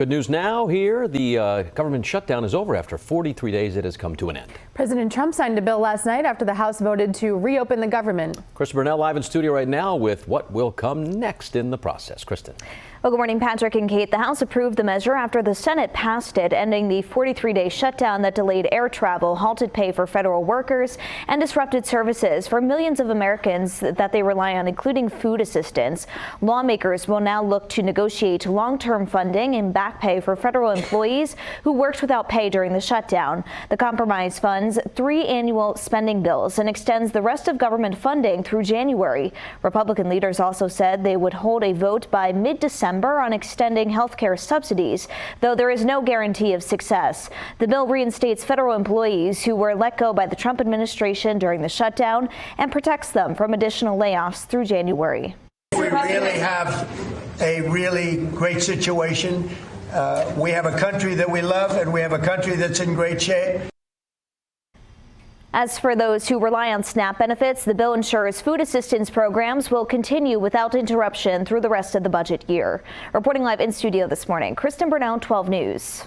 Good news now here. The government shutdown is over. After 43 days, it has come to an end. President Trump signed a bill last night after the House voted to reopen the government. Kristen Burnell live in studio right now with what will come next in the process. Kristen. Well, good morning, Patrick and Kate. The House approved the measure after the Senate passed it, ending the 43-day shutdown that delayed air travel, halted pay for federal workers, and disrupted services for millions of Americans that they rely on, including food assistance. Lawmakers will now look to negotiate long-term funding and back pay for federal employees who worked without pay during the shutdown. The compromise funds 3 annual spending bills and extends the rest of government funding through January. Republican leaders also said they would hold a vote by mid-December on extending health care subsidies, though there is no guarantee of success. The bill reinstates federal employees who were let go by the Trump administration during the shutdown and protects them from additional layoffs through January. We really have a really great situation. We have a country that we love, and we have a country that's in great shape. As for those who rely on SNAP benefits, the bill ensures food assistance programs will continue without interruption through the rest of the budget year. Reporting live in studio this morning, Kristen Burnell, 12 News.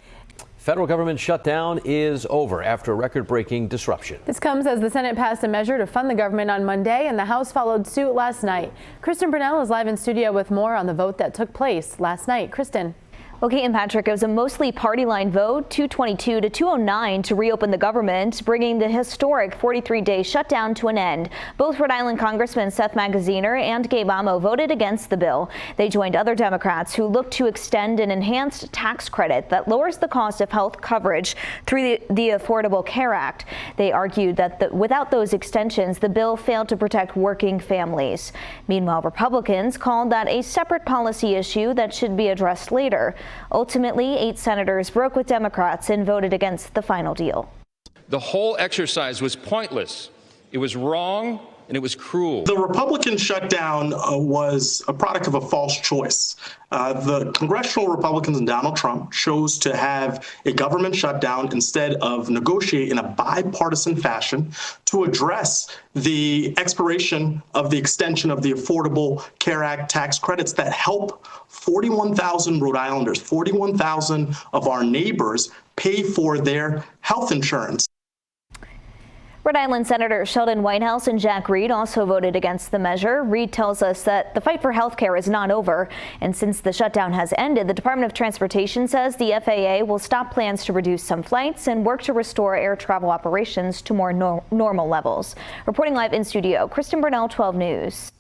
Federal government shutdown is over after record-breaking disruption. This comes as the Senate passed a measure to fund the government on Monday, and the House followed suit last night. Kristen Burnell is live in studio with more on the vote that took place last night. Kristen. Well, Kate and Patrick, it was a mostly party line vote, 222 to 209 to reopen the government, bringing the historic 43-day shutdown to an end. Both Rhode Island Congressmen Seth Magaziner and Gabe Amo voted against the bill. They joined other Democrats who looked to extend an enhanced tax credit that lowers the cost of health coverage through the Affordable Care Act. They argued that without those extensions, the bill failed to protect working families. Meanwhile, Republicans called that a separate policy issue that should be addressed later. Ultimately, 8 senators broke with Democrats and voted against the final deal. The whole exercise was pointless. It was wrong and it was cruel. The Republican shutdown was a product of a false choice. The congressional Republicans and Donald Trump chose to have a government shutdown instead of negotiate in a bipartisan fashion to address the expiration of the extension of the Affordable Care Act tax credits that help 41,000 Rhode Islanders, 41,000 of our neighbors pay for their health insurance. Rhode Island Senator Sheldon Whitehouse and Jack Reed also voted against the measure. Reed tells us that the fight for health care is not over, and since the shutdown has ended, the Department of Transportation says the FAA will stop plans to reduce some flights and work to restore air travel operations to more normal levels. Reporting live in studio, Kristen Burnell, 12 News.